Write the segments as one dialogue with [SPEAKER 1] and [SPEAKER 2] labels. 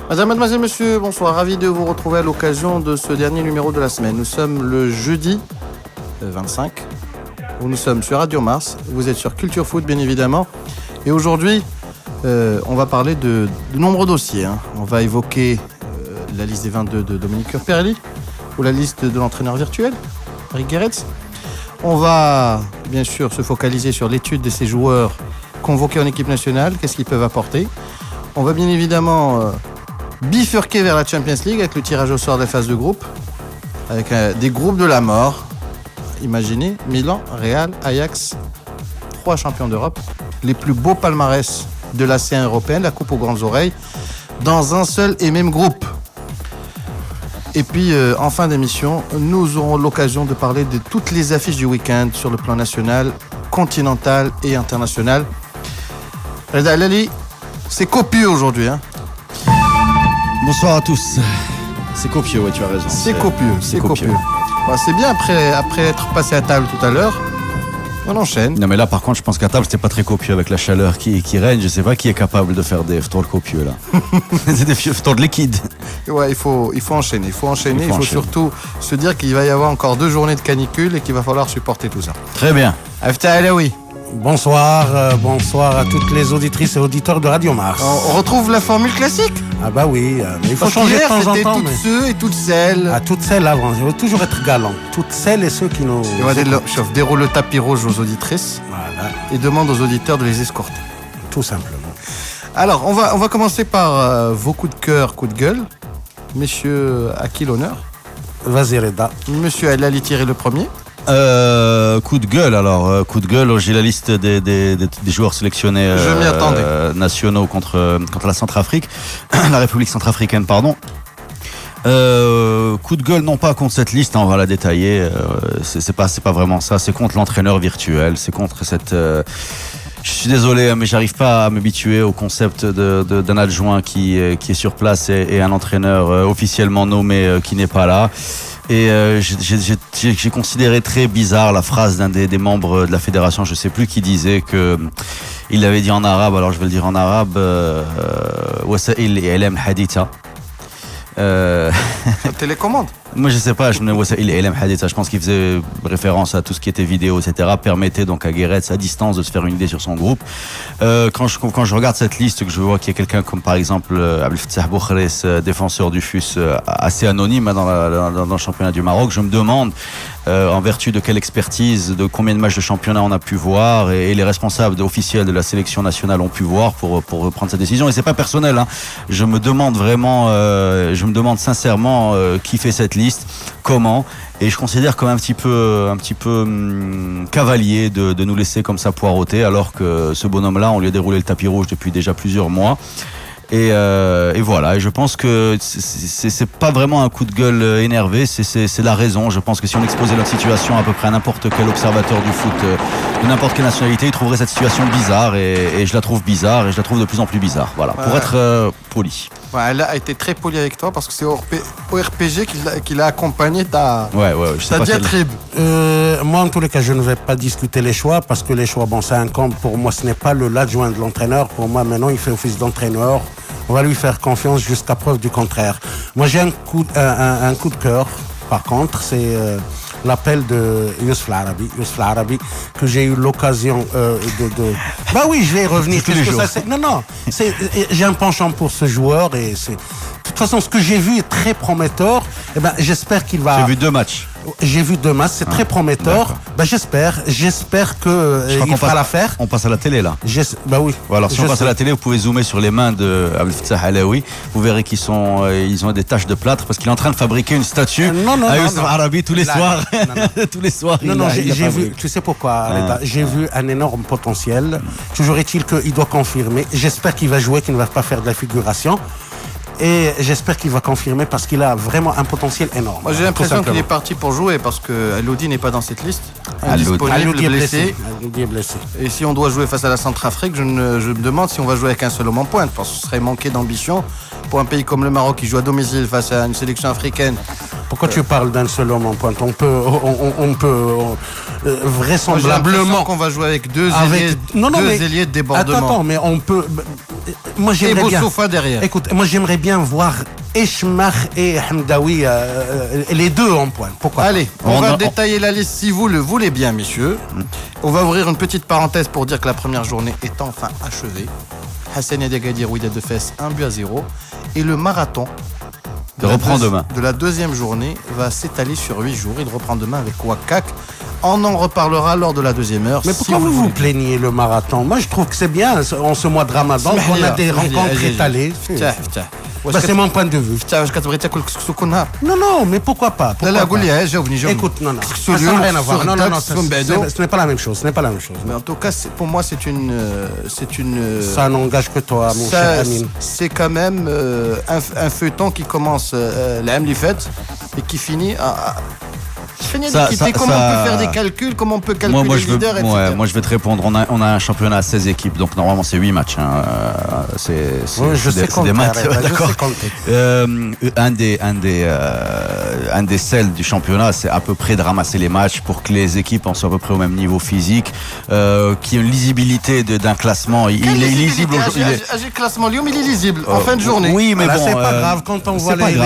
[SPEAKER 1] Madame, mademoiselle, monsieur, bonsoir. Ravi de vous retrouver à l'occasion de ce dernier numéro de la semaine. Nous sommes le jeudi 25, où nous sommes sur Radio Mars. Vous êtes sur Culture Foot, bien évidemment. Et aujourd'hui, on va parler de nombreux dossiers. On va évoquer la liste des 22 de Dominique Urperli ou la liste de l'entraîneur virtuel, Eric Guéretz. On va, bien sûr, se focaliser sur l'étude de ces joueurs convoqués en équipe nationale, qu'est-ce qu'ils peuvent apporter. On va bien évidemment bifurquer vers la Champions League avec le tirage au sort des phases de groupe, avec des groupes de la mort. Imaginez, Milan, Real, Ajax, 3 champions d'Europe, les plus beaux palmarès de la C1 européenne, la coupe aux grandes oreilles, dans un seul et même groupe. Et puis, en fin d'émission, nous aurons l'occasion de parler de toutes les affiches du week-end sur le plan national, continental et international. Reda Lali, c'est copieux aujourd'hui, hein.
[SPEAKER 2] Bonsoir à tous. C'est copieux, ouais, tu as raison.
[SPEAKER 1] C'est copieux. Bah, c'est bien, après être passé à table tout à l'heure, on enchaîne.
[SPEAKER 2] Non mais là par contre je pense qu'à table c'était pas très copieux avec la chaleur qui règne. Je sais pas qui est capable de faire des ftors copieux là. C'est des ftors de liquide.
[SPEAKER 1] Ouais, il faut enchaîner. Il faut surtout se dire qu'il va y avoir encore 2 journées de canicule et qu'il va falloir supporter tout ça.
[SPEAKER 2] Très bien.
[SPEAKER 1] Aftah Alaoui.
[SPEAKER 3] Bonsoir à toutes les auditrices et auditeurs de Radio Mars.
[SPEAKER 1] On retrouve la formule classique.
[SPEAKER 3] Ah bah oui, mais il faut changer de temps en temps.
[SPEAKER 1] Toutes ceux et toutes celles.
[SPEAKER 3] Ah, toutes celles avant, je veux toujours être galant. Toutes celles et ceux qui nous...
[SPEAKER 1] Chef, déroule le tapis rouge aux auditrices.
[SPEAKER 3] Voilà.
[SPEAKER 1] Et demande aux auditeurs de les escorter.
[SPEAKER 3] Tout simplement.
[SPEAKER 1] Alors, on va commencer par vos coups de cœur, coups de gueule. Messieurs, à qui l'honneur?
[SPEAKER 3] Vas-y Reda.
[SPEAKER 1] Monsieur Alali tiré le premier.
[SPEAKER 2] Coup de gueule alors, j'ai la liste des joueurs sélectionnés nationaux contre la Centrafrique, la République centrafricaine, pardon. Coup de gueule non pas contre cette liste, on va la détailler, c'est pas vraiment ça, c'est contre l'entraîneur virtuel, c'est contre cette... Je suis désolé, mais j'arrive pas à m'habituer au concept d'un adjoint qui est sur place et un entraîneur officiellement nommé qui n'est pas là. Et j'ai considéré très bizarre la phrase d'un des membres de la fédération, je sais plus qui disait que il l'avait dit en arabe, alors je vais le dire en arabe, Wasa'il I'lam Haditha.
[SPEAKER 1] Télécommande.
[SPEAKER 2] Moi je sais pas, je pense qu'il faisait référence à tout ce qui était vidéo, etc. Permettait donc à Guéretz à distance de se faire une idée sur son groupe. Quand je regarde cette liste, que je vois qu'il y a quelqu'un comme par exemple Abdel Fattah Boukhres, défenseur du FUS, assez anonyme dans le championnat du Maroc, je me demande en vertu de quelle expertise, de combien de matchs de championnat on a pu voir et les responsables officiels de la sélection nationale ont pu voir pour prendre cette décision. Et c'est pas personnel, hein. Je me demande vraiment, je me demande sincèrement qui fait cette liste, comment, et je considère comme un petit peu cavalier de nous laisser comme ça poireauter alors que ce bonhomme-là, on lui a déroulé le tapis rouge depuis déjà plusieurs mois. Et voilà, et je pense que c'est pas vraiment un coup de gueule énervé, c'est la raison. Je pense que si on exposait leur situation à peu près à n'importe quel observateur du foot de n'importe quelle nationalité, il trouverait cette situation bizarre, et je la trouve bizarre, et je la trouve de plus en plus bizarre. Voilà, pour être poli.
[SPEAKER 1] Ouais, elle a été très polie avec toi parce que c'est au RPG qu'il a accompagné ta diatribe.
[SPEAKER 3] Moi, en tous les cas, je ne vais pas discuter les choix parce que les choix, bon, ça incombe. Pour moi, ce n'est pas l'adjoint de l'entraîneur. Pour moi, maintenant, il fait office d'entraîneur. On va lui faire confiance jusqu'à preuve du contraire. Moi, j'ai un coup de cœur. Par contre, c'est l'appel de Youssouf L'Arabi, que j'ai eu l'occasion de... Bah oui, je vais y revenir.
[SPEAKER 2] Tous les jours.
[SPEAKER 3] J'ai un penchant pour ce joueur et c'est... De toute façon, ce que j'ai vu est très prometteur. Et ben, j'espère qu'il va...
[SPEAKER 2] J'ai vu 2 matchs.
[SPEAKER 3] J'ai vu 2 matchs, c'est très prometteur. Ben, j'espère que il fera l'affaire.
[SPEAKER 2] On passe à la télé là.
[SPEAKER 3] Bah oui.
[SPEAKER 2] Alors si on passe à la télé, vous pouvez zoomer sur les mains de Abdel Fattah Alaoui. Vous verrez ils ont des taches de plâtre parce qu'il est en train de fabriquer une statue à Youssouf L'Arabi tous les soirs. Tous les soirs.
[SPEAKER 3] J'ai vu. Tu sais pourquoi, Reda? J'ai vu un énorme potentiel. Toujours est-il qu'il doit confirmer. J'espère qu'il va jouer, qu'il ne va pas faire de la figuration. Et j'espère qu'il va confirmer parce qu'il a vraiment un potentiel énorme.
[SPEAKER 1] Moi, j'ai l'impression qu'il est parti pour jouer parce que Aloudi n'est pas dans cette liste.
[SPEAKER 3] Aloudi est blessé.
[SPEAKER 1] Et si on doit jouer face à la Centrafrique, je me demande si on va jouer avec un seul homme en pointe parce que ce serait manquer d'ambition pour un pays comme le Maroc qui joue à domicile face à une sélection africaine
[SPEAKER 3] Pourquoi tu parles d'un seul homme en pointe? On peut vraisemblablement
[SPEAKER 1] qu'on va jouer avec deux ailiers de débordement.
[SPEAKER 3] Attends, mais on peut. Moi j'aimerais bien.
[SPEAKER 1] Boussoufa derrière.
[SPEAKER 3] Écoute, moi j'aimerais bien voir Eshmach et Hamdaoui, les deux en pointe. Pourquoi?
[SPEAKER 1] Allez, on va détailler la liste si vous le voulez bien, messieurs. On va ouvrir une petite parenthèse pour dire que la première journée est enfin achevée. Hassan Yadagadir, Wydad de Fès, 1-0. Et le marathon de la deuxième journée va s'étaler sur 8 jours. Il reprend demain avec Ouakak. On en reparlera lors de la deuxième heure.
[SPEAKER 3] Mais pourquoi vous plaignez le marathon? Moi, je trouve que c'est bien en ce mois de Ramadan qu'on a des rencontres étalées. C'est mon point de vue. Non, mais pourquoi pas? Écoute, non, ça n'a rien à voir. Non, ce n'est pas la même chose.
[SPEAKER 1] Mais en tout cas, pour moi, c'est une.
[SPEAKER 3] Ça n'engage que toi, mon cher Amine.
[SPEAKER 1] C'est quand même un feuilleton qui commence l'âme fête et qui finit à. Comment on peut faire des calculs, comment on peut calculer les leaders, etc.
[SPEAKER 2] Moi je vais te répondre, on a un championnat à 16 équipes, donc normalement c'est 8 matchs.
[SPEAKER 3] C'est des maths, d'accord.
[SPEAKER 2] Un des sels du championnat, c'est à peu près de ramasser les matchs pour que les équipes en soient à peu près au même niveau physique, qui ont une lisibilité d'un classement. Il est lisible aujourd'hui.
[SPEAKER 1] Le classement Lyon, il est lisible en fin de journée.
[SPEAKER 2] Oui, mais bon,
[SPEAKER 3] c'est pas grave quand on voit les.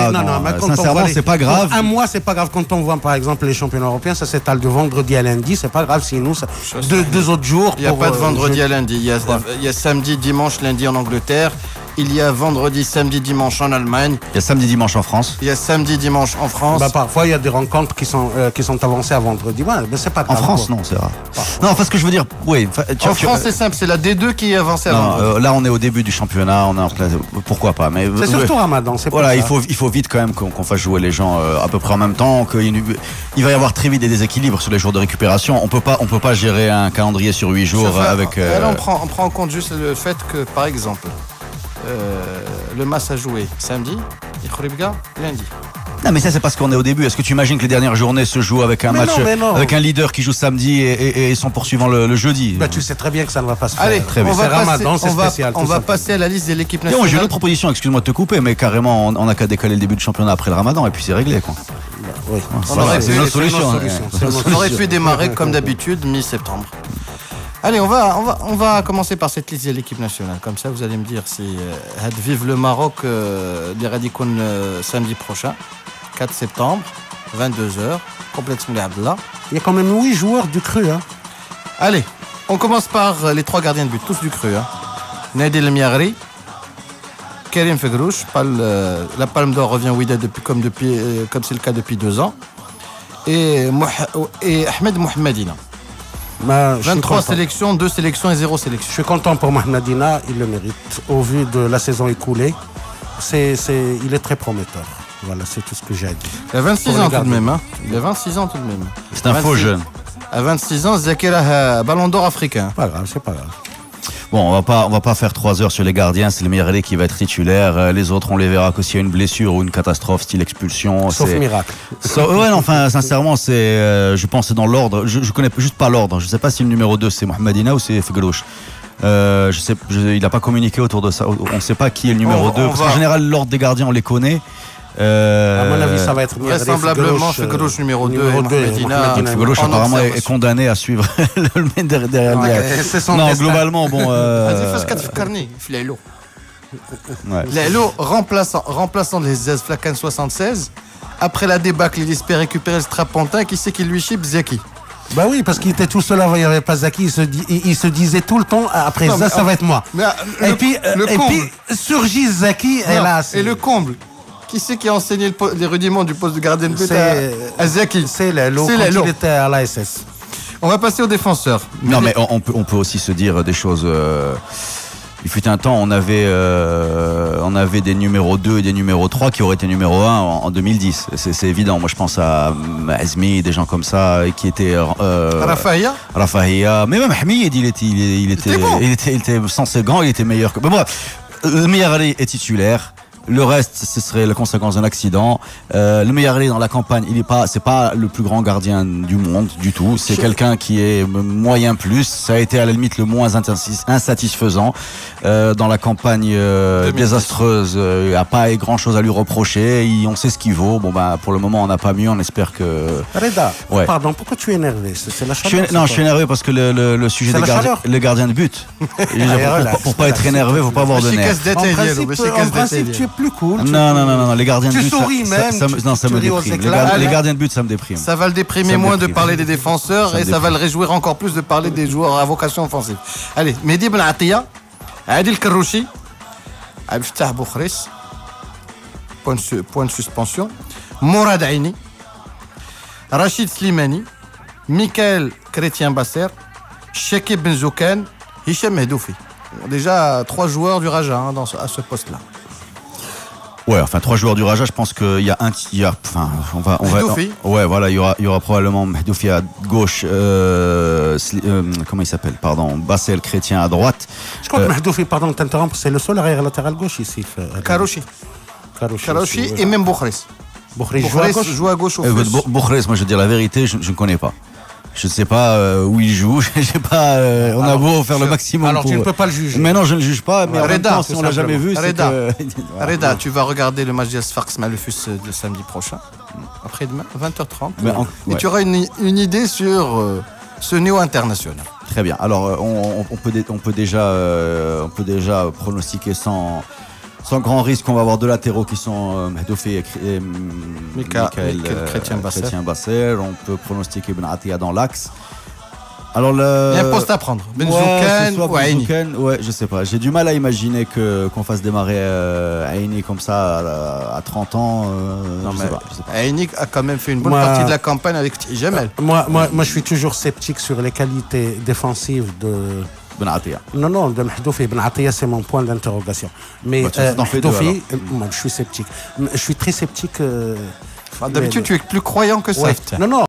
[SPEAKER 2] Sincèrement, c'est pas grave.
[SPEAKER 3] Un mois, c'est pas grave quand on voit par exemple les championnats européens, ça s'étale de vendredi à lundi, c'est pas grave sinon deux autres jours.
[SPEAKER 1] Il n'y a pas de vendredi à lundi, il y a samedi, dimanche, lundi en Angleterre. Il y a vendredi, samedi, dimanche en Allemagne.
[SPEAKER 2] Il y a samedi, dimanche en France.
[SPEAKER 1] Il y a samedi, dimanche en France.
[SPEAKER 3] Parfois, il y a des rencontres qui sont avancées à vendredi. Ouais, mais c'est pas grave.
[SPEAKER 2] En France, non, c'est rare. Non, parce que je veux dire, oui.
[SPEAKER 1] En France, c'est simple, c'est la D2 qui est avancée à vendredi.
[SPEAKER 2] Là, on est au début du championnat, on est en place. Pourquoi pas? Mais
[SPEAKER 3] c'est surtout Ramadan, c'est
[SPEAKER 2] voilà, il faut vite quand même qu'on fasse jouer les gens à peu près en même temps. Il va y avoir très vite des déséquilibres sur les jours de récupération. On peut pas gérer un calendrier sur 8 jours avec.
[SPEAKER 1] Là, on prend en compte juste le fait que, par exemple, le match à jouer samedi et Khoribga lundi.
[SPEAKER 2] Non mais ça c'est parce qu'on est au début. Est-ce que tu imagines que les dernières journées se jouent avec un match avec un leader qui joue samedi et son poursuivant le jeudi?
[SPEAKER 3] Tu sais très bien que ça ne va pas se faire.
[SPEAKER 1] Allez,
[SPEAKER 3] très bien. C'est Ramadan, c'est spécial.
[SPEAKER 1] On va passer à la liste de l'équipe nationale.
[SPEAKER 2] J'ai une autre proposition, excuse-moi de te couper, mais carrément on n'a qu'à décaler le début du championnat après le Ramadan et puis c'est réglé quoi.
[SPEAKER 3] Oui.
[SPEAKER 2] C'est une autre solution.
[SPEAKER 1] On aurait pu démarrer comme d'habitude mi-septembre. Allez, on va commencer par cette liste de l'équipe nationale. Comme ça, vous allez me dire si vive le Maroc des Radicons samedi prochain, 4 septembre, 22h, complètement Abdallah.
[SPEAKER 3] Il y a quand même 8 joueurs du cru. Hein.
[SPEAKER 1] Allez, on commence par les 3 gardiens de but, tous du cru. Hein. Nadir El Miagri, Karim Fegrouche, la Palme d'Or revient au Wydad comme c'est le cas depuis 2 ans, et Ahmed Mohamedina. 23 sélections, 2 sélections et 0 sélection.
[SPEAKER 3] Je suis content pour Mohamedina, il le mérite. Au vu de la saison écoulée, il est très prometteur. Voilà, c'est tout ce que j'ai à dire.
[SPEAKER 1] Il a 26 ans tout de même. Hein. Il a 26 ans tout de même.
[SPEAKER 2] C'est un faux jeune.
[SPEAKER 1] À 26 ans, Zakira Ballon d'Or africain.
[SPEAKER 3] C'est pas grave.
[SPEAKER 2] Bon, on va pas faire 3 heures sur les gardiens, c'est le Miagri qui va être titulaire. Les autres, on les verra que s'il y a une blessure ou une catastrophe, style expulsion.
[SPEAKER 3] Sauf miracle.
[SPEAKER 2] Sincèrement, je pense c'est dans l'ordre. Je connais juste pas l'ordre. Je sais pas si le numéro 2 c'est Mohamedina ou c'est Fegrouche. Il n'a pas communiqué autour de ça. On ne sait pas qui est le numéro 2. Parce qu'en général, l'ordre des gardiens, on les connaît.
[SPEAKER 3] À mon avis, ça va être
[SPEAKER 1] vraisemblablement Fegrouche numéro 2 et Mohamedina.
[SPEAKER 2] Fegrouche apparemment est condamné à suivre le mec derrière lui. Non, globalement, bon.
[SPEAKER 1] Lailo, remplaçant les Zez Flacan 76. Après la débâcle, il espère récupérer le strapontin. Qui c'est qui lui chip? Zeki.
[SPEAKER 3] Bah oui, parce qu'il était tout seul avant, il n'y avait pas Zaki. Il se disait tout le temps, après ça va être moi. Et puis surgit Zaki, et là.
[SPEAKER 1] Et le comble. Qui c'est qui a enseigné les rudiments du poste de gardien de but à Zaki?
[SPEAKER 3] C'est Lailo, quand il était à l'ASS.
[SPEAKER 1] On va passer aux défenseurs.
[SPEAKER 2] Non, mais on peut aussi se dire des choses. Il fut un temps, on avait des numéros 2 et des numéros 3 qui auraient été numéro 1 en 2010. C'est évident. Moi, je pense à Azmi, des gens comme ça, qui étaient... Rafahia. Mais même Hamid, il était sans ses gants, il était meilleur que... Mais bref, le Miagri est titulaire. Le reste, ce serait la conséquence d'un accident. Le Meillari dans la campagne, c'est pas le plus grand gardien du monde du tout. C'est quelqu'un qui est moyen plus. Ça a été à la limite le moins insatisfaisant dans la campagne désastreuse. Il n'y a pas grand chose à lui reprocher. On sait ce qu'il vaut. Bon bah pour le moment on n'a pas mieux. On espère que.
[SPEAKER 3] Reda, pardon, pourquoi tu es énervé? C'est la chaleur.
[SPEAKER 2] Je suis énervé parce que le sujet des gardiens de but. Pour pas être énervé, faut pas avoir de nerfs.
[SPEAKER 3] En principe, tu es plus cool.
[SPEAKER 2] Non, les gardiens de but.
[SPEAKER 3] Tu souris même.
[SPEAKER 2] Ça me déprime. Les gardiens de but, ça me déprime.
[SPEAKER 1] Ça va le déprimer moins de parler des défenseurs et ça va le réjouir encore plus de parler des joueurs à vocation offensive. Allez, Mehdi Ben Atia, Adil Karouchi, Abftah Boukhris, point de suspension, Mourad Aini, Rachid Slimani, Michael Chrétien-Basser, Chekib Benzouken, Hicham Mehdoufi. Déjà 3 joueurs du Raja à ce poste-là.
[SPEAKER 2] Ouais, enfin 3 joueurs du Raja, je pense qu'il y a on va ouais, voilà, il y aura probablement Mehdoufi à gauche, comment il s'appelle, pardon, Bassel Chrétien à droite.
[SPEAKER 3] Je crois que Mehdoufi, pardon de t'interrompre, c'est le seul arrière latéral gauche ici.
[SPEAKER 1] Karouchi et même Boukhris. Boukhris joue à gauche au feu.
[SPEAKER 2] Boukhris, moi je veux dire la vérité, je ne connais pas. Je ne sais pas où il joue. On a beau faire le maximum.
[SPEAKER 3] Alors tu ne peux pas le juger.
[SPEAKER 2] Mais non, je ne le juge pas. Mais en même temps, si on l'a jamais vu, c'est que...
[SPEAKER 1] Reda, tu vas regarder le match d'Asfarx Malefus le samedi prochain, après-demain, 20h30. Et tu auras une idée sur ce néo-international.
[SPEAKER 2] Très bien. Alors, on peut déjà pronostiquer sans grand risque qu'on va avoir 2 latéraux qui sont Mehdoufi et Michael Chrétien-Basser. On peut pronostiquer Ben Atia dans l'axe. Alors
[SPEAKER 1] il y a un poste à prendre. Benzouken ou Aini.
[SPEAKER 2] Ouais, je sais pas. J'ai du mal à imaginer qu'on fasse démarrer Aini comme ça à 30 ans.
[SPEAKER 1] Non, mais Aini a quand même fait une bonne partie de la campagne avec Jamel.
[SPEAKER 3] Moi, je suis toujours sceptique sur les qualités défensives de
[SPEAKER 2] Ben Atia.
[SPEAKER 3] Non, de Mehdoufi. Ben Atia, c'est mon point d'interrogation. Mais Mehdoufi, moi, je suis sceptique. Je suis très sceptique.
[SPEAKER 1] D'habitude, tu es plus croyant que ça.
[SPEAKER 3] Ouais. Non.